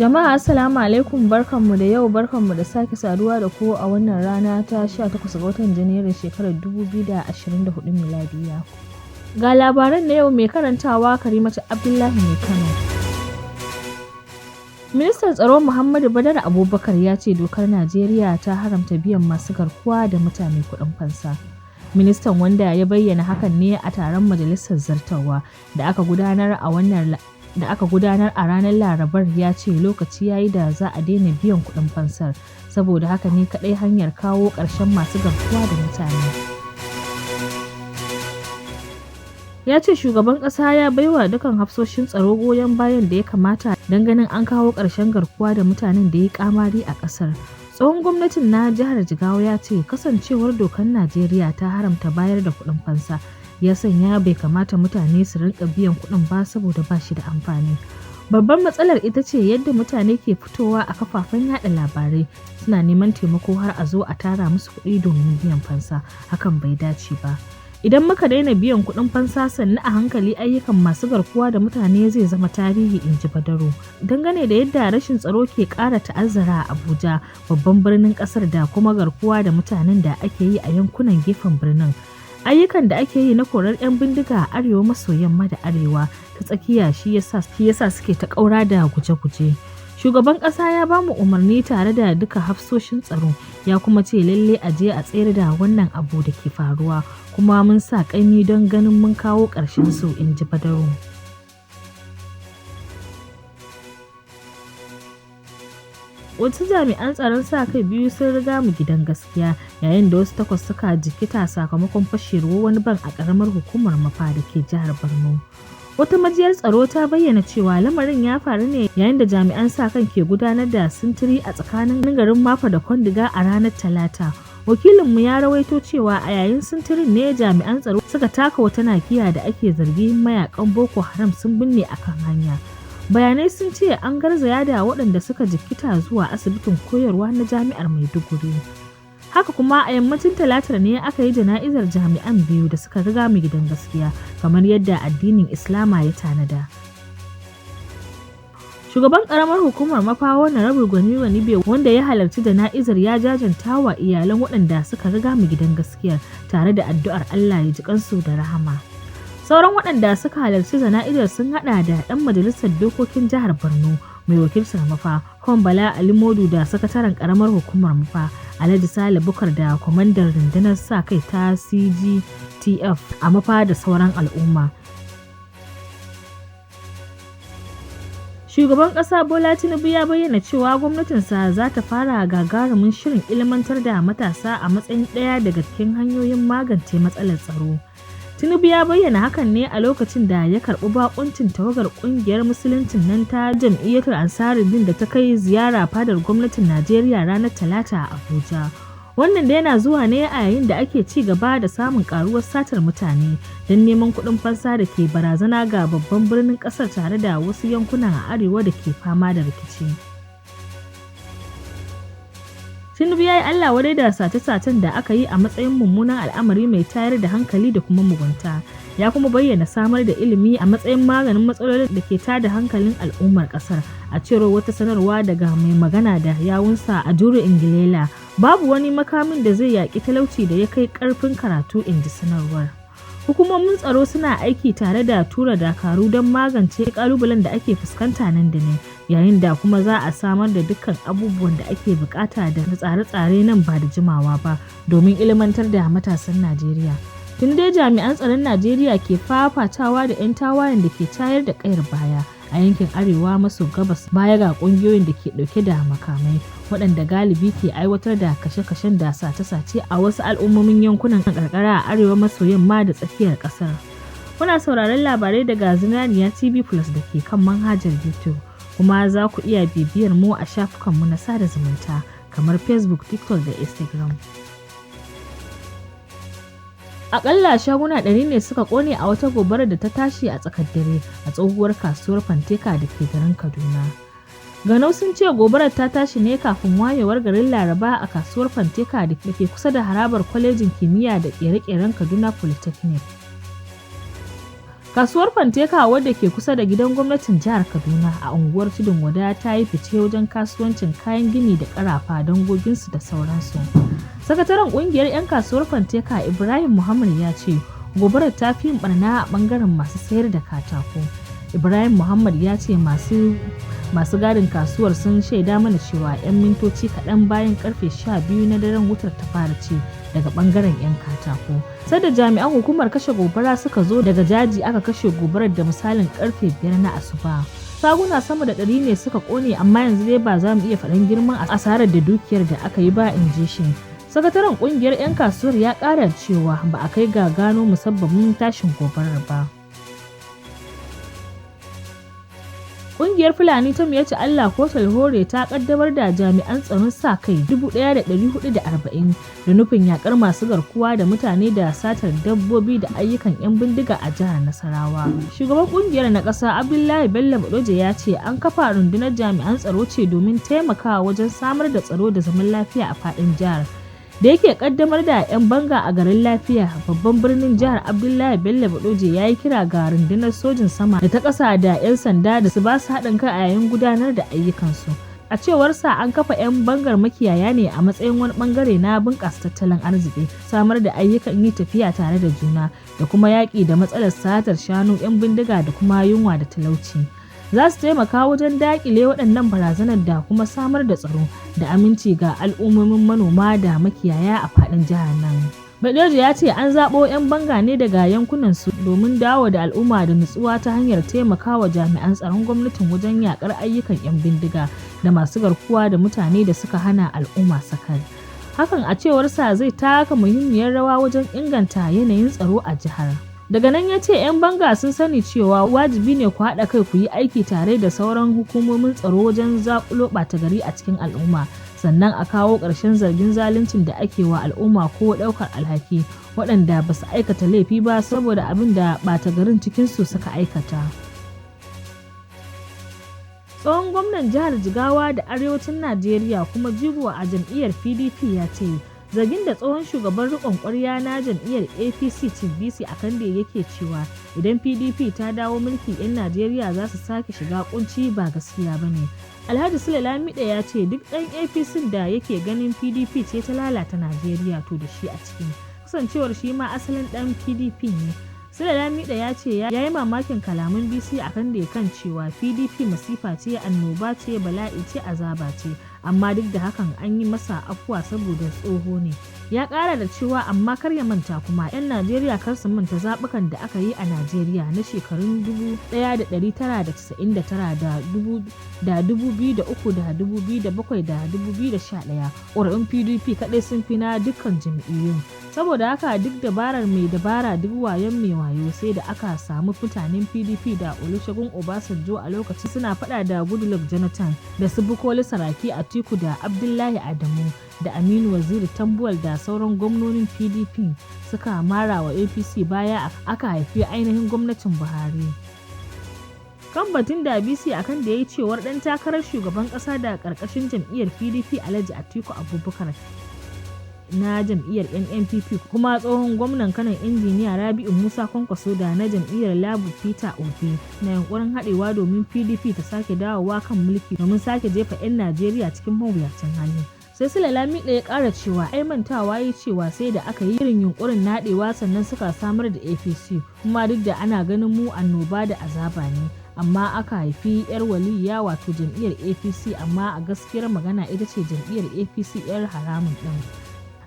Jama'a assalamu alaikum, barkanmu da yau, barkanmu da sake saduwa da ku a wannan rana ta 18 ga watan Janairun shekarar 2024 miladiya. Ga labaran na yau mai karantawa Karimatu Abdullahi mai Kano. Ministan Tsaro Muhammadu Badar Abubakar ya ce dokar Najeriya ta haramta biyan masu garkuwa da mutane kuɗin fansa. Ministan, wanda ya bayyana hakan ne a taron majalisar zartarwa da aka gudanar a ranar Larabar, ya ce lokaci yayi da za a daina biyan kuɗin fansar, saboda haka ne kaɗai hanyar kawo ƙarshen masu garkuwa da mutane. Ya ce shugaban ƙasa ya baiwa dukkan hafsoshin tsaro goyon bayan da ya kamata don ganin an kawo ƙarshen garkuwa da mutanen da ya ƙamari a ƙasar. Tsohon gwamnatin na jihar Jigawa ya ce kasancewar dokar Najeriya ta haramta bayar da kuɗin fansa ya sanya bai kamata mutane su rinka biyan kuɗin ba, saboda ba shi da amfani. Babbar matsalar ita ce yadda mutane ke fitowa a kafafen yada labarai suna neman taimako har a zo a tara musu kuɗi domin biyan fansa. Hakan bai dace ba. Idan muka daina biyan kuɗin fansa sannu a hankali, ayyukan masu garkuwa da mutane zai zama tarihi, in ji Badaro. Dangane da yadda rashin tsaro ke ƙara ta'azzara a Abuja, babban birnin ƙasar, da kuma garkuwa da mutanen da ake yi a yankunan gefen birnin. Ayyukan da ake yi na korar 'yan bindiga a arewa maso yamma da arewa ta tsakiya shi yasa suke ta ƙaura da guje-guje. Shugaban ƙasa ya ba mu umarni tare da duka hafsoshin tsaro, ya kuma ce lalle a je a tsayar da wannan abu da ke faruwa, kuma mun sa ƙaimi don ganin mun kawo ƙarshen su, in ji Badaro. Wasu jami'an tsaron sa kai biyu sun riga mu gidan gaskiya, yayin da wasu 8 suka jikita sakamakon fashewar wani ban a ƙaramar hukumar Mafa da ke jihar Borno. Wata majiyar tsaro ta bayyana cewa lamarin ya faru ne yayin da jami'an sa kan ke gudanar da sintiri a tsakanin garin Mafa da Kwandiga a ranar Talata. Wakilinmu ya rawaito cewa a yayin sintirin ne jami'an tsaro suka taka wata nakiya da ake zargi mayakan Boko Haram sun binne akan hanya. Bayanai sun ce an garzaya da waɗanda suka jikkita zuwa asibitin koyarwa na jami'ar Maiduguri. Haka kuma a yammacin Talatar ne aka yi jana'izar jami'an biyu da suka riga mu gidan gaskiya, kamar yadda addinin Islama ya tanada. Shugaban ƙaramar hukumar Mafa, Honorable Gwani Wanibe, wanda ya halarci jana'izar, ya jajanta wa iyalan waɗanda suka riga mu gidan gaskiyar, tare da addu'ar Allah ya ji kansu da rahama. Sauran waɗanda suka halarci jana'izar sun haɗa da ɗan majalisar dokokin jihar Borno mai wakiltar Mafa, Hon Bala Ali Modu, da sakataren ƙaramar hukumar Mafa Alhaji Sale Bukar, da kwamandan rundunar sa kai ta CGTF a Mafa, da sauran al'umma. Shugaban ƙasa Bola Tinubu ya bayyana cewa gwamnatinsa za ta fara gagarumin shirin ilmantar da matasa a matsayin ɗaya daga cikin hanyoyin magance matsalar tsaro. Tinubu ya bayyana hakan ne a lokacin da ya karɓi bakuncin tawagar ƙungiyar musuluncin nan ta Jam'iyyatul Ansaruddin da ta kai ziyara fadar gwamnatin Najeriya ranar Talata a Abuja. Wannan da yana zuwa ne a yayin da ake ci gaba da samun karuwar satar mutane don neman kuɗin fansa da ke barazana ga babban birnin ƙasar, tare da wasu yankuna a arewa da ke fama da rikici. Tinubu ya yi Allah wadai da sace-sacen da aka yi a matsayin mummunan al'amari mai tayar da hankali da kuma mugunta. Ya kuma bayyana samar da ilimi a matsayin maganin matsalolin da ke tada hankalin al'ummar ƙasar. A cewar wata sanarwa daga mai magana da yawunsa a Duru Ingilela, babu wani makamin da zai yaƙi talauci da ya kai ƙarfin karatu, in ji sanarwar. Hukumomin tsaro suna aiki tare da tura dakaru don magance ƙalubalen da ake fuskanta nan da nan, yayin da kuma za a samar da dukkan abubuwan da ake bukata da tsare-tsare nan ba da jimawa ba domin ilmantar da matasan Najeriya. Tun dai jami'an tsaron Najeriya ke fafatawa da 'yan tawayen da ke tayar da ƙayar baya a yankin arewa maso gabas, baya ga ƙungiyoyin da ke ɗauke da makamai waɗanda galibi ke aiwatar da kashe-kashen da sace-sace a wasu al'ummomin yankunan karkara a arewa maso yamma da tsakiyar ƙasar. Kuna sauraron labarai daga Zinariya TV Plus da ke kan manhajar YouTube, kuma za ku iya bibiyar mu a shafukanmu na sada zumunta kamar Facebook, TikTok da Instagram. Akalla shaguna 100 ne suka kone a wata gobarar da ta tashi a tsakar dare a tsohuwar kasuwar Fanteka da ke garin Kaduna. Ganau sun ce gobarar ta tashi ne kafin wayewar garin Laraba a kasuwar Fanteka da ke kusa da harabar kwalejin kimiyya da ƙere-ƙeren Kaduna Polytechnic. Kasuwar Fanteka wadda ke kusa da gidan gwamnatin jihar Kaduna a unguwar Tudun Wada ta yi fice wajen kasuwancin kayan gini da ƙarafa dangoginsu da sauransu. Sakataren ƙungiyar 'yan kasuwar Fanteka Ibrahim Muhammad ya ce gobarar ta fi yin ɓarna a ɓangaren masu sayar da katako. Ibrahim Muhammad ya ce masu gadin kasuwar sun shaida mana cewa 'yan mintoci kaɗan bayan karfe 12 na daren wutar ta fara ci daga ɓangaren 'yan katako. Sai da jami'an hukumar kashe gobara suka zo daga jaji aka kashe gobarar da misalin karfe 5 na asuba. Shaguna sama da 100 ne suka kone amma yanzu dai ba za mu iya faɗan girman asarar da dukiyar da aka yi ba, in ji shi. Sakataren kungiyar 'yan kasuwar ya ƙara cewa ba a kai ga gano musabbabin tashin gobarar ba. Ƙungiyar Fulani ta Miyetti Allah ko Talhore ta kaddamar da jami'an tsaron sa kai 1,440 da nufin yakar masu garkuwa da mutane da satar dabbobi da ayyukan 'yan bindiga a jihar Nasarawa. Shugaban ƙungiyar na ƙasa Abdullahi Bello Badoje ya ce an kafa rundunar jami'an tsaro ce domin taimakawa wajen samar da tsaro da zaman lafiya a faɗin jihar. Da yake kaddamar da 'yan banga a garin Lafiya babban birnin jihar, Abdullahi Bello Badoje ya yi kira ga rundunar sojin sama da ta ƙasa da 'yan sanda da su ba su haɗin kai a yayin gudanar da ayyukansu. A cewar sa an kafa 'yan bangar makiyaya ne a matsayin wani bangare na bunƙasa tattalin arziki, samar da ayyukan yi tafiya tare da juna da kuma yaƙi da matsalar satar shanu, 'yan bindiga da kuma yunwa da talauci. Za su taimaka wajen daƙile waɗannan barazanar da kuma samar da tsaro da aminci ga al'ummomin manoma da makiyaya a faɗin jihar nan. Badoje ya ce an zaɓo 'yan banga ne daga yankunan su domin dawo da al'umma da nutsuwa ta hanyar taimakawa jami'an tsaron gwamnatin wajen yaƙar ayyukan 'yan bindiga da masu garkuwa da mutane da suka hana al'umma sakat. Hakan a cewar sa zai taka muhimmiyar rawa wajen inganta yanayin tsaro a jihar. Daga nan ya ce 'yan banga sun sani cewa wajibi ne ku haɗa kai ku yi aiki tare da sauran hukumomin tsaro wajen zaƙulo ɓata gari a cikin al'umma, sannan a kawo ƙarshen zargin zaluncin da ake wa al'umma ko ɗaukar alhaki waɗanda ba su aikata laifi ba saboda abin da ɓata garin cikinsu suka aikata. Tsohon gwamnan jihar Jigawa da arewacin Najeriya kuma jigo a jam'iyyar PDP ya ce zargin da tsohon shugaban riƙon ƙwarya na jam'iyyar APC Chief BC Akande yake cewa idan PDP ta dawo mulki 'yan Najeriya za su sake shiga kunci ba gaskiya ba ne. Alhaji Sule Lamido ya ce duk ɗan APC da yake ganin PDP ce ta lalata Najeriya to da shi a ciki, kasancewar shi ma asalin ɗan PDP ne. Sule Lamido ya ce ya yi mamakin kalaman BC Akande kan cewa PDP masifa ce, annoba ce, bala'i ce, azaba ce, amma duk da hakan an yi masa afuwa saboda tsoho ne. Ya ƙara da cewa amma kar ya manta kuma 'yan Najeriya kar su manta zaɓukan da aka yi a Najeriya na shekarun 1999 da 2003 da 2007 da 2011. Ƙuri'un PDP kaɗai sun fi na dukkan jam'iyyun. Saboda haka duk dabarar mai dabara duk wayon mai wayo sai da aka samu mutanen PDP da Olusegun Obasanjo a lokacin suna faɗa da Goodluck Jonathan da su Bukola Saraki, Atiku da Abdullahi Adamu da Aminu Waziri Tambuwal da sauran gwamnonin PDP suka mara wa APC baya aka haifi ainihin gwamnatin Buhari. Kan batun da BC akan da ya yi cewar ɗan takarar shugaban ƙasa da ƙarƙashin jam'iyyar PDP Alhaji Atiku Abubakar na jam'iyyar NNPP kuma tsohon gwamnan Kano injiniya Rabi'u Musa Kwankwaso da na jam'iyyar Labour Peter Obi na yunkurin haɗewa domin PDP ta sake dawowa kan mulki domin sake jefa 'yan Najeriya cikin mawuyacin hali. Sai Sule Lamido ya ƙara cewa ai mantawa yi cewa sai da aka yi irin yunkurin naɗewa sannan suka samar da APC, kuma duk da ana ganin mu annoba da azaba ne, amma aka haifi 'yar waliya wato jam'iyyar APC, amma a gaskiyar magana ita ce jam'iyyar APC 'yar haramun ɗin.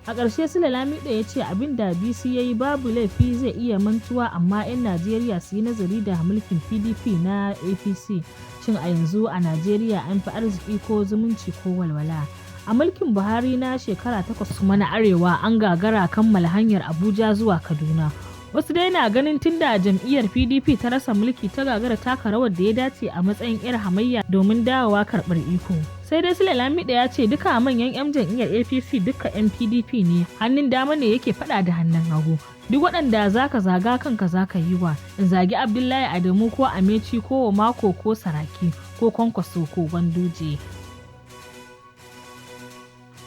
A ƙarshe Sule Lamido ya ce abin da BC ya yi babu laifi zai iya mantuwa, amma 'yan Najeriya su yi nazari da mulkin PDP na APC. Shin a yanzu a Najeriya an fi arziki ko zumunci ko walwala? A mulkin Buhari na shekara 8 kuma na Arewa an gagara kammala hanyar Abuja zuwa Kaduna. Wasu dai na ganin tunda jam'iyyar PDP ta rasa mulki ta gagara taka rawar da ya dace a matsayin 'yar hamayya domin dawowa karɓar iko. Sai dai Sule Lamido ya ce duka manyan 'yan jam'iyyar APC duka 'yan PDP ne, hannun dama ne yake faɗa da hannun hagu. Duk waɗanda zaka zaga kanka zaka yi wa, in zagi Abdullahi Adamu ko Amechi ko Mako ko Saraki ko Kwankwaso ko Ganduje.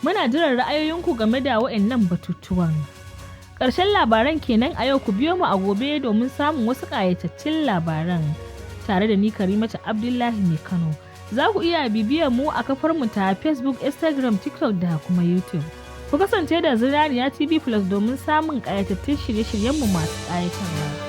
Muna jiran ra'ayoyinku game da waɗannan batutuwan. Ƙarshen labaran kenan a yau, ku biyo mu a gobe domin samun wasu ƙayatattun labaran. Tare da ni Karimatu Abdullahi mai Kano. Za ku iya bibiyar mu a kafar mu ta Facebook, Instagram, TikTok da kuma YouTube. Ku kasance da Zinariya TV Plus domin samun ƙayatattun shirye-shiryenmu masu ƙayatarwa.